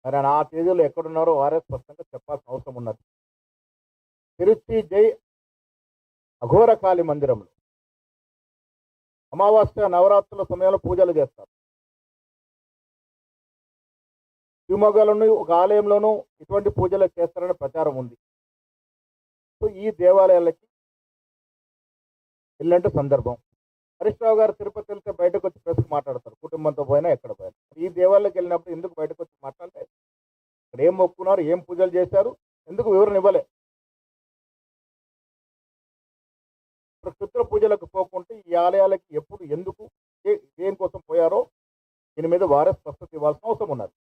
మరి ఆ తేదీలో ఎక్కడున్నారో వారే స్పష్టంగా చెప్పాల్సిన అవసరం ఉన్నది. తిరుచి జై అఘోరకాళి మందిరంలో అమావాస్య నవరాత్రుల సమయంలో పూజలు చేస్తారు. శివమొగ్గలోని ఒక ఆలయంలోనూ ఇటువంటి పూజలు చేస్తారనే ప్రచారం ఉంది. సో ఈ దేవాలయాలకి వెళ్ళినట్టు సందర్భం. హరీష్ రావు గారు తిరుపతి వెళ్తే బయటకు వచ్చి ప్రెస్కి మాట్లాడతారు, కుటుంబంతో పోయినా ఎక్కడ పోయినా. ఈ దేవాలయకి వెళ్ళినప్పుడు ఎందుకు బయటకు వచ్చి మాట్లాడితే ఇక్కడ ఏం మొక్కున్నారు, ఏం పూజలు చేశారు, ఎందుకు వివరణ ఇవ్వలే. ఇప్పుడు క్షుద్ర పూజలకు పోకుంటే ఈ ఆలయాలకి ఎప్పుడు, ఎందుకు, దేనికోసం పోయారో దీని మీద వారే స్పష్టత ఇవ్వాల్సిన అవసరం ఉన్నది.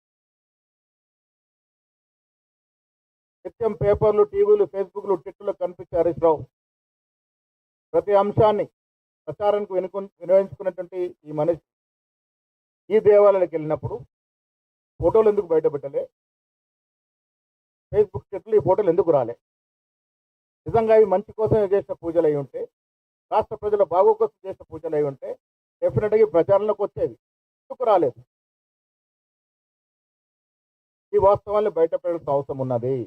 నిత్యం పేపర్లు, టీవీలు, ఫేస్బుక్లు, ట్విట్టర్లు కనిపించే హరీష్ రావు ప్రతి అంశాన్ని ప్రచారానికి వినియోగించుకున్నటువంటి ఈ మనిషి ఈ దేవాలయాలకు వెళ్ళినప్పుడు ఫోటోలు ఎందుకు బయటపెట్టలే, ఫేస్బుక్ ట్విట్టర్లు ఈ ఫోటోలు ఎందుకు రాలే? నిజంగా ఇవి మంచి కోసం చేసిన పూజలు అయి ఉంటే, రాష్ట్ర ప్రజల బాగో కోసం చేసిన పూజలు అయి ఉంటే డెఫినెట్గా ఈ ప్రచారంలోకి వచ్చేవి. ఎందుకు రాలేదు? ఈ వాస్తవాన్ని బయటపెట్టాల్సిన అవసరం ఉన్నది.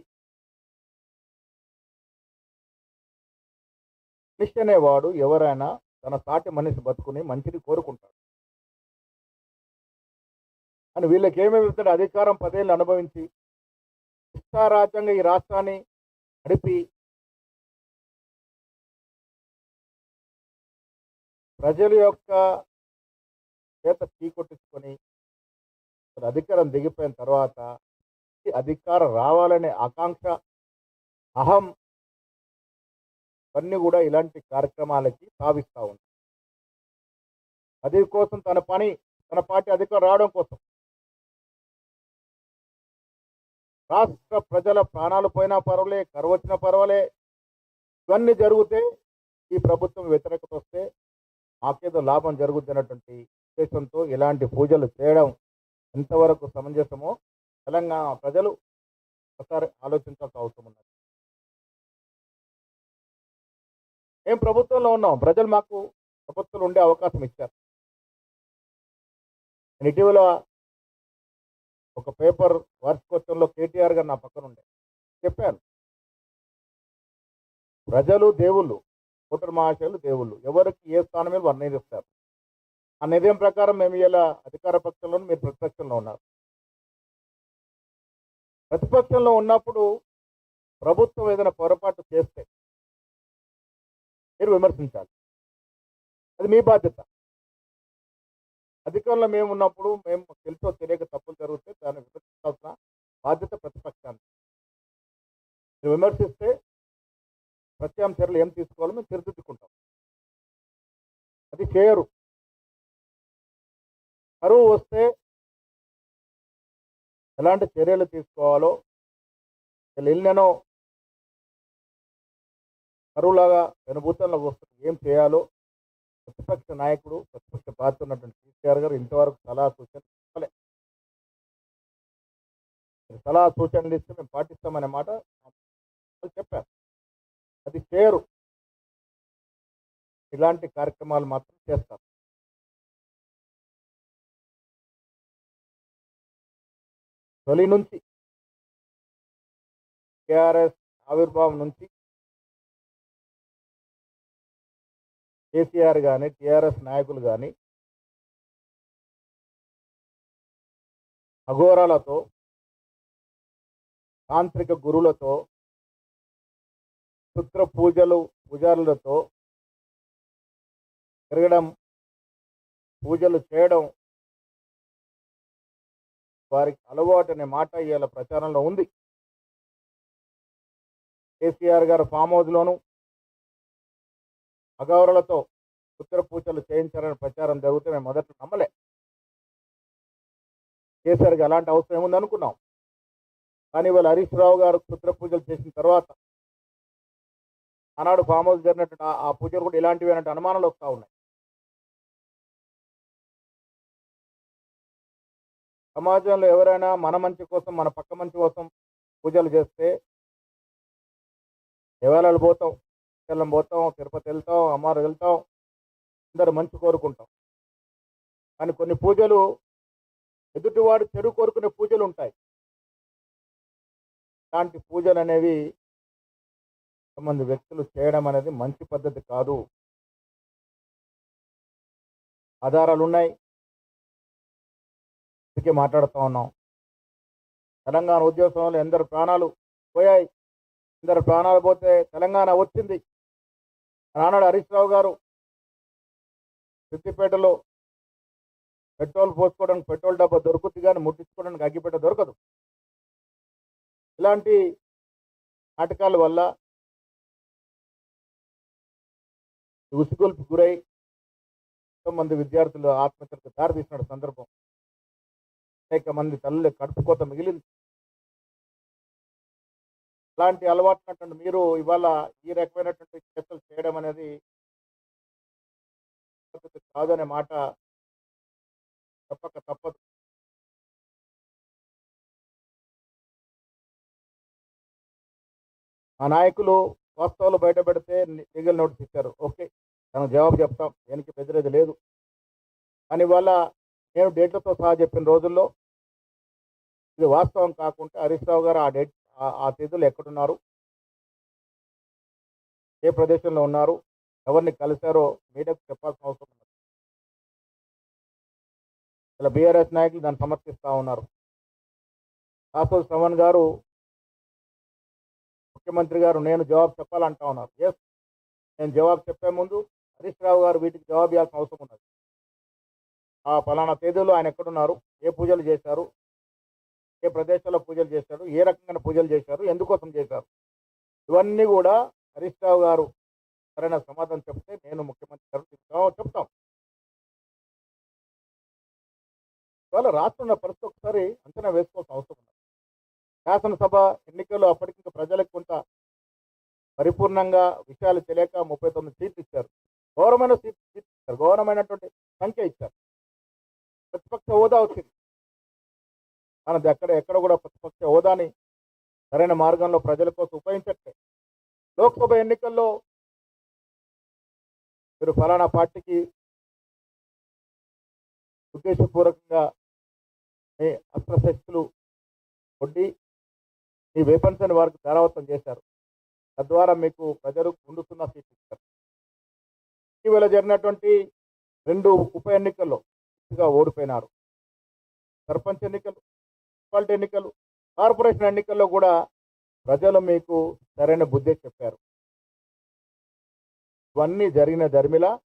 మనిషి అనేవాడు ఎవరైనా తన సాటి మనిషి బతుకుని మంచిని కోరుకుంటాడు. అని వీళ్ళకి ఏమేమి అధికారం 10 ఏళ్ళు అనుభవించి ఇష్టారాజ్యంగా ఈ రాష్ట్రాన్ని నడిపి ప్రజల యొక్క చేత కొట్టించుకొని అధికారం దిగిపోయిన తర్వాత అధికారం రావాలనే ఆకాంక్ష, అహం ఇవన్నీ కూడా ఇలాంటి కార్యక్రమాలకి సాగిస్తూ ఉంది. అది కోసం తన పార్టీ అధికారం రావడం కోసం రాష్ట్ర ప్రజల ప్రాణాలు పోయినా పర్వాలే, కరువు వచ్చినా పర్వాలే, ఇవన్నీ జరిగితే ఈ ప్రభుత్వం వ్యతిరేకత వస్తే మాకేదో లాభం జరుగుతుంది అన్నటువంటి ఉద్దేశంతో ఇలాంటి పూజలు చేయడం ఎంతవరకు సమంజసమో తెలంగాణ ప్రజలు ఒకసారి ఆలోచించాల్సిన అవసరం ఉన్నది. మేము ప్రభుత్వంలో ఉన్నాం, ప్రజలు మాకు ప్రభుత్వంలో ఉండే అవకాశం ఇచ్చారు. నేను ఇటీవల ఒక పేపర్ వార్షికోత్సవంలో కేటీఆర్ గారు నా పక్కన ఉండే చెప్పాను, ప్రజలు దేవుళ్ళు, ఓటర్ మహాశయులు దేవుళ్ళు, ఎవరికి ఏ స్థానం మీద వారు నిర్ణయిస్తారు. ఆ నిర్ణయం ప్రకారం మేము ఇలా అధికార పక్షంలో, మీరు ప్రతిపక్షంలో ఉన్నారు. ప్రతిపక్షంలో ఉన్నప్పుడు ప్రభుత్వం ఏదైనా పొరపాటు చేస్తే మీరు విమర్శించాలి, అది మీ బాధ్యత. అధికారంలో మేము ఉన్నప్పుడు మేము తెలుసో తెలియక తప్పులు జరిగితే దాన్ని విమర్శించాల్సిన బాధ్యత ప్రతిపక్షాన్ని. మీరు విమర్శిస్తే ప్రత్యామ్నాయ చర్యలు ఏం తీసుకోవాలో మేము తీర్చిదిద్దుకుంటాం. అది చేయరు. కరువు వస్తే ఎలాంటి చర్యలు తీసుకోవాలో, ఎన్నెన్నో కరువులాగా వెనుభూతంలో వస్తుంది, ఏం చేయాలో ప్రతిపక్ష నాయకుడు, ప్రతిపక్ష బాధ్యత ఉన్నటువంటి కేసీఆర్ గారు ఇంతవరకు సలహా సూచనలు ఇవ్వలే. సలహా సూచనలు ఇస్తే మేము పాటిస్తామనే మాట చెప్పారు. అది చేయరు. ఇలాంటి కార్యక్రమాలు మాత్రం చేస్తారు. తొలి నుంచి టీఆర్ఎస్ ఆవిర్భావం నుంచి కేసీఆర్ కానీ, టీఆర్ఎస్ నాయకులు కానీ అఘోరాలతో, తాంత్రిక గురువులతో, క్షుద్ర పూజారులతో తిరగడం, పూజలు చేయడం వారికి అలవాటు అనే మాట ఇవాళ ప్రచారంలో ఉంది. కేసీఆర్ గారు ఫామ్ హౌస్లోను అఘోరాలతో క్షుద్ర పూజలు చేయించారని ప్రచారం జరిగితే మేము మొదట నమ్మలే. కేసీఆర్ గారు అలాంటి అవసరం ఏముంది అనుకున్నాం. కానీ ఇవాళ హరీష్ రావు గారు క్షుద్ర పూజలు చేసిన తర్వాత ఆనాడు ఫామ్ హౌస్ జరిగినట్టు ఆ పూజలు కూడా ఇలాంటివి అనే అనుమానాలు వస్తూ ఉన్నాయి. సమాజంలో ఎవరైనా మన మంచి కోసం, మన పక్క మంచి కోసం పూజలు చేస్తే దేవాలయాలు పోతాం, పోతాం, తిరుపతి వెళ్తాం, అమ్మారు వెళ్తాం, అందరూ మంచి కోరుకుంటాం. కానీ కొన్ని పూజలు ఎదుటివాడు చెడు కోరుకునే పూజలు ఉంటాయి. ఇలాంటి పూజలు అనేవి కొంతమంది వ్యక్తులు చేయడం అనేది మంచి పద్ధతి కాదు. ఆధారాలు ఉన్నాయి, అందుకే మాట్లాడుతూ ఉన్నాం. తెలంగాణ ఉద్యమంలో ఎందరు ప్రాణాలు పోయాయి, ఎందరు ప్రాణాలు పోతే తెలంగాణ వచ్చింది. నానాడు హరీష్ రావు గారు సిద్దిపేటలో పెట్రోల్ పోసుకోవడానికి పెట్రోల్ డబ్బా దొరుకుతుంది, కానీ ముట్టించుకోవడానికి అగ్గిపెట్ట దొరకదు. ఇలాంటి నాటకాల వల్ల ఉసుగులకు గురై ఎంతోమంది విద్యార్థులు ఆత్మహత్యలకు దారితీసిన సందర్భం, అనేక మంది తల్లి కడుపుకోత మిగిలింది. ఇలాంటి అలవాటున్నటువంటి మీరు ఇవాళ ఈ రకమైనటువంటి చర్చలు చేయడం అనేది కాదనే మాట తప్పక తప్పదు. ఆ నాయకులు వాస్తవాలు బయట పెడితే లీగల్ నోటీస్ ఇచ్చారు, ఓకే, తనకు జవాబు చెప్తాం, దేనికి బెదిరేది లేదు. కానీ ఇవాళ నేను డేట్లతో సహా చెప్పిన రోజుల్లో ఇది వాస్తవం కాకుంటే హరీష్ రావు గారు ఆ తేదీలు ఎక్కడున్నారు, ఏ ప్రదేశంలో ఉన్నారు, ఎవరిని కలిశారో మీడియాకు చెప్పాల్సిన అవసరం ఉంది. ఇలా బీఆర్ఎస్ నాయకులు దాన్ని సమర్థిస్తూ ఉన్నారు. కాసోజు శ్రవణ్ గారు ముఖ్యమంత్రి గారు నేను జవాబు చెప్పాలంటా ఉన్నారు. ఎస్, నేను జవాబు చెప్పే ముందు హరీష్ రావు గారు వీటికి జవాబు ఇవ్వాల్సిన అవసరం ఉన్నది. ఆ ఫలానా తేదీలో ఆయన ఎక్కడున్నారు, ఏ పూజలు చేశారు, ఏ ప్రదేశాల్లో పూజలు చేశారు, ఏ రకంగా పూజలు చేశారు, ఎందుకోసం చేశారు, ఇవన్నీ కూడా హరీష్ రావు గారు సరైన సమాధానం చెప్తే నేను ముఖ్యమంత్రి గారు చెప్తాం. ఇవాళ రాష్ట్రంలో పరిస్థితి ఒకసారి అంచనా వేసుకోవాల్సిన అవసరం ఉంది. శాసనసభ ఎన్నికల్లో అప్పటికి ప్రజలకు కొంత పరిపూర్ణంగా విషయాలు తెలియక 39 సీట్లు ఇచ్చారు. గౌరవమైన సీట్లు ఇచ్చారు, గౌరవమైనటువంటి సంఖ్య ఇచ్చారు. ప్రతిపక్ష హోదా వచ్చింది, మనది ఎక్కడ కూడా ప్రతిపక్ష హోదాని సరైన మార్గంలో ప్రజల కోసం ఉపయోగించట్లే. లోక్సభ ఎన్నికల్లో మీరు ఫలానా పార్టీకి ఉద్దేశపూర్వకంగా మీ అస్త్రశక్తులు కొట్టి మీ వెపన్స్ అని వారికి ధారావతం చేశారు. తద్వారా మీకు ప్రజలు ముందుతున్న సీట్లు ఇచ్చారు. ఇటీవల జరిగినటువంటి 2 ఉప ఎన్నికల్లో ఓడిపోయినారు. సర్పంచ్ ఎన్నికలు, మున్సిపాలిటీ ఎన్నికలు, కార్పొరేషన్ ఎన్నికల్లో కూడా ప్రజలు మీకు సరైన బుద్ధి చెప్పారు. ఇవన్నీ జరిగిన ధర్మిలా